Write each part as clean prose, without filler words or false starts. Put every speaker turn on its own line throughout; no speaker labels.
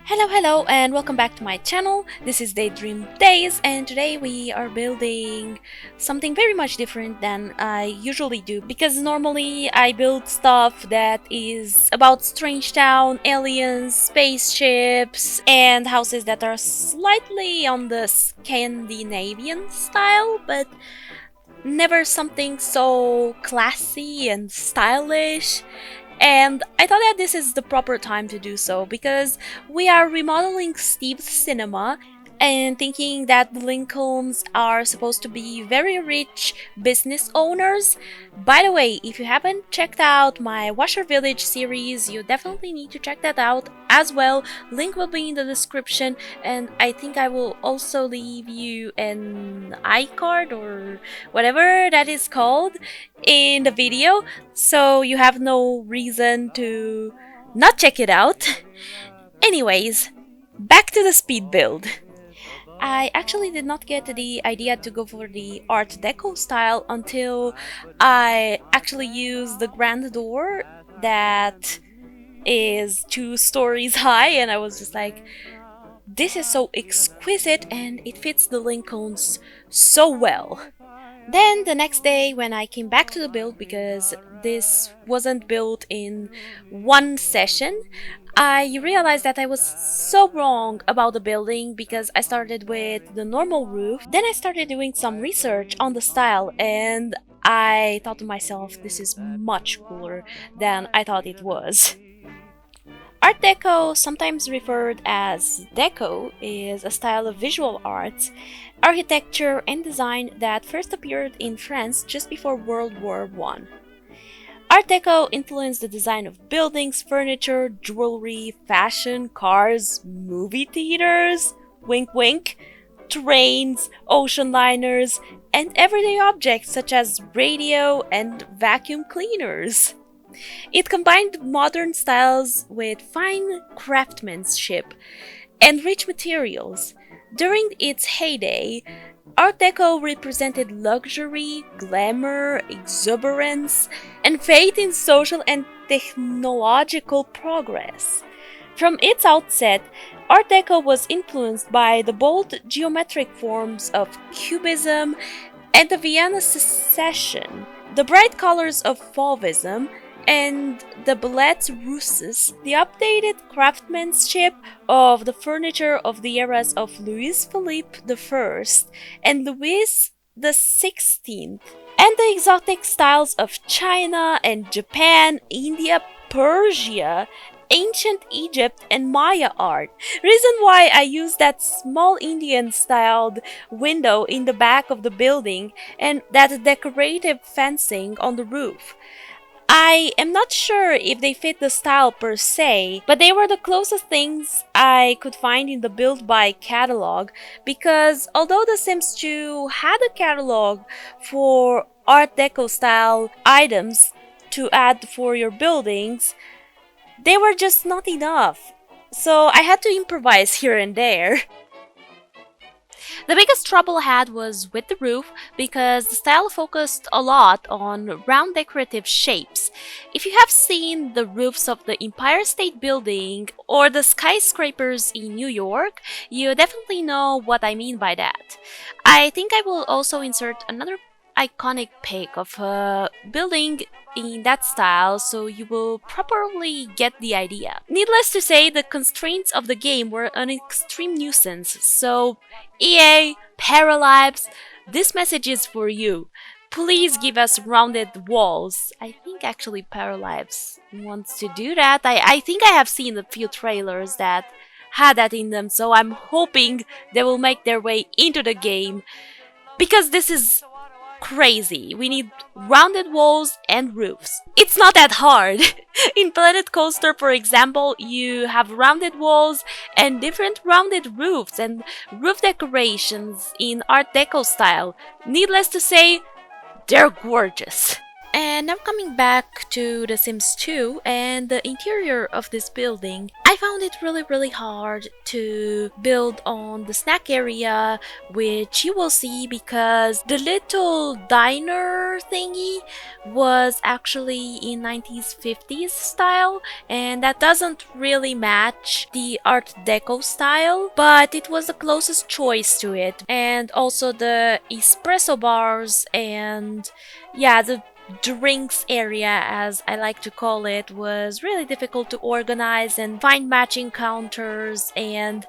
Hello, and welcome back to my channel. This is DayDream Daze, and today we are building something very much different than I usually do, because normally I build stuff that is about Strange Town, aliens, spaceships, and houses that are slightly on the Scandinavian style, but never something so classy and stylish. And I thought that this is the proper time to do so because we are remodeling Steve's cinema and thinking that the Lincolns are supposed to be very rich business owners. By the way, if you haven't checked out my Washer Village series, you definitely need to check that out as well. Link will be in the description, and I think I will also leave you an iCard or whatever that is called in the video, so you have no reason to not check it out. Anyways, back to the speed build. I actually did not get the idea to go for the Art Deco style until I actually used the grand door that is 2 stories high, and I was just like, this is so exquisite and it fits the Lincolns so well. Then the next day when I came back to the build, because this wasn't built in one session, I realized that I was so wrong about the building because I started with the normal roof. Then I started doing some research on the style and I thought to myself, this is much cooler than I thought it was. Art Deco, sometimes referred as Deco, is a style of visual arts, architecture and design that first appeared in France just before World War I. Art Deco influenced the design of buildings, furniture, jewelry, fashion, cars, movie theaters, wink wink, trains, ocean liners, and everyday objects such as radio and vacuum cleaners. It combined modern styles with fine craftsmanship and rich materials. During its heyday, Art Deco represented luxury, glamour, exuberance, and faith in social and technological progress. From its outset, Art Deco was influenced by the bold geometric forms of Cubism and the Vienna Secession, the bright colors of Fauvism, and the ballets russes, the updated craftsmanship of the furniture of the eras of Louis Philippe I and Louis XVI, and the exotic styles of China and Japan, India, Persia, ancient Egypt, and Maya art. Reason why I used that small Indian styled window in the back of the building and that decorative fencing on the roof. I am not sure if they fit the style per se, but they were the closest things I could find in the Build By catalog, because although The Sims 2 had a catalog for Art Deco style items to add for your buildings, they were just not enough, so I had to improvise here and there. The biggest trouble I had was with the roof because the style focused a lot on round decorative shapes. If you have seen the roofs of the Empire State Building or the skyscrapers in New York, you definitely know what I mean by that. I think I will also insert another iconic pic of a building in that style, so you will properly get the idea. Needless to say, the constraints of the game were an extreme nuisance, so EA, Paralabs, this message is for you. Please give us rounded walls. I think actually Paralabs wants to do that. I think I have seen a few trailers that had that in them, so I'm hoping they will make their way into the game, because this is crazy. We need rounded walls and roofs. It's not that hard. In Planet Coaster, for example, you have rounded walls and different rounded roofs and roof decorations in Art Deco style. Needless to say, they're gorgeous. And now coming back to The Sims 2 and the interior of this building, I found it really hard to build on the snack area, which you will see because the little diner thingy was actually in 90s 50s style, and that doesn't really match the Art Deco style, but it was the closest choice to it. And also the espresso bars and yeah, the drinks area, as I like to call it, was really difficult to organize and find matching counters, and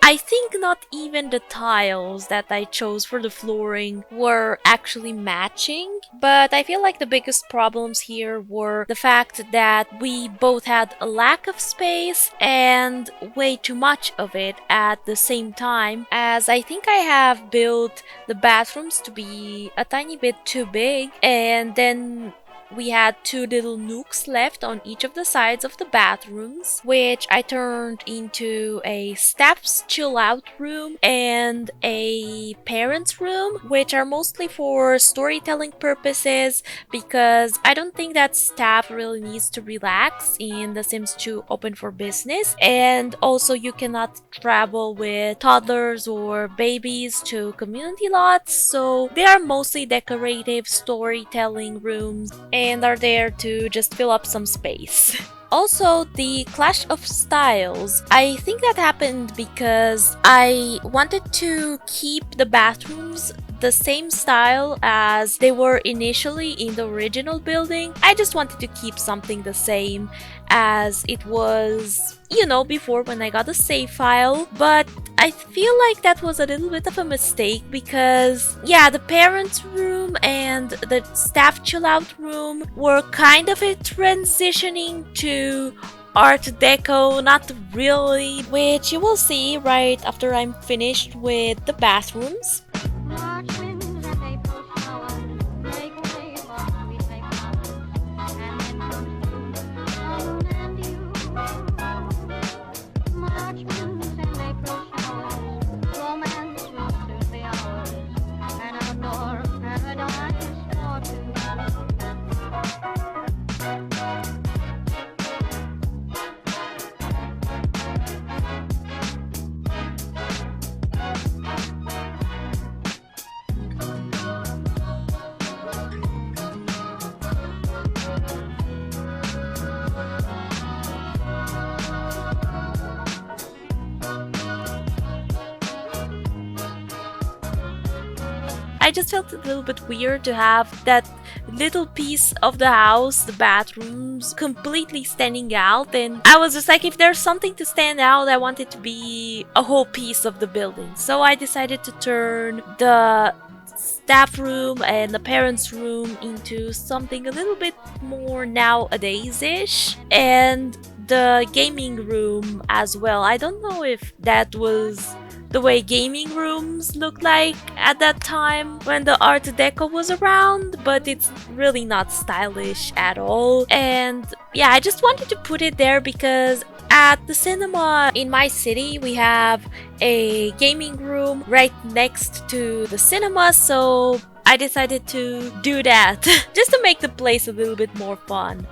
I think not even the tiles that I chose for the flooring were actually matching, but I feel like the biggest problems here were the fact that we both had a lack of space and way too much of it at the same time, as I think I have built the bathrooms to be a tiny bit too big, and then we had two little nooks left on each of the sides of the bathrooms, which I turned into a staff's chill out room and a parents' room, which are mostly for storytelling purposes because I don't think that staff really needs to relax in The Sims 2 Open for Business, and also you cannot travel with toddlers or babies to community lots, so they are mostly decorative storytelling rooms and are there to just fill up some space. Also, the clash of styles, I think that happened because I wanted to keep the bathrooms the same style as they were initially in the original building. I just wanted to keep something the same as it was, you know, before when I got the save file, but I feel like that was a little bit of a mistake because, yeah, the parents' room and the staff chill out room were kind of transitioning to Art Deco, not really, which you will see right after I'm finished with the bathrooms. March winds and April showers make way for sweet May flowers, and then comes June and you. March winds and April showers, romance will soon be ours, an outdoor paradise for two. I just felt a little bit weird to have that little piece of the house, the bathrooms, completely standing out, and I was just like, if there's something to stand out, I want it to be a whole piece of the building. So I decided to turn the staff room and the parents' room into something a little bit more nowadays-ish, and the gaming room as well. I don't know if that was the way gaming rooms looked like at that time when the Art Deco was around, but it's really not stylish at all. And yeah, I just wanted to put it there because at the cinema in my city we have a gaming room right next to the cinema, so I decided to do that just to make the place a little bit more fun.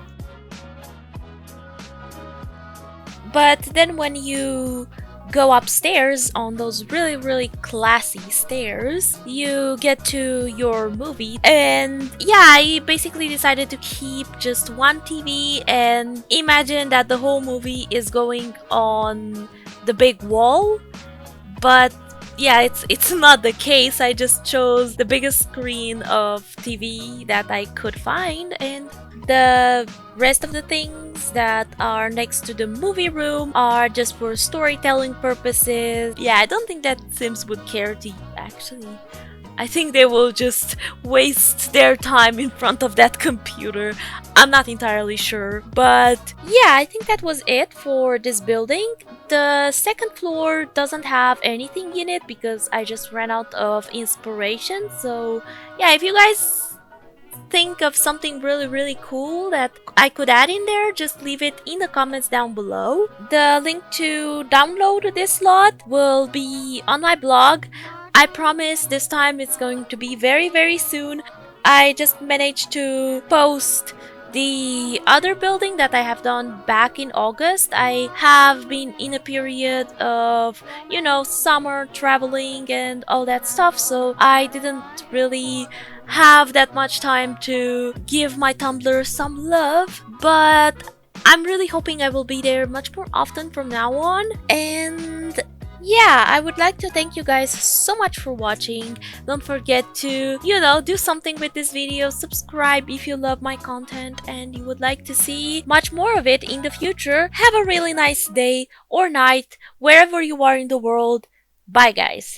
But then when you go upstairs on those really classy stairs, you get to your movie, and yeah, I basically decided to keep just one TV and imagine that the whole movie is going on the big wall, but yeah, it's not the case. I just chose the biggest screen of TV that I could find, and the rest of the things that are next to the movie room are just for storytelling purposes. Yeah, I don't think that Sims would care to actually. I think they will just waste their time in front of that computer. I'm not entirely sure. But yeah, I think that was it for this building. The second floor doesn't have anything in it because I just ran out of inspiration. So yeah, if you guys think of something really cool that I could add in there, just leave it in the comments down below. The link to download this lot will be on my blog. I promise this time it's going to be very soon. I just managed to post the other building that I have done back in August. I have been in a period of, summer traveling and all that stuff, so I didn't really have that much time to give my Tumblr some love, but I'm really hoping I will be there much more often from now on. And yeah, I would like to thank you guys so much for watching. Don't forget to, do something with this video. Subscribe if you love my content and you would like to see much more of it in the future. Have a really nice day or night wherever you are in the world. Bye, guys.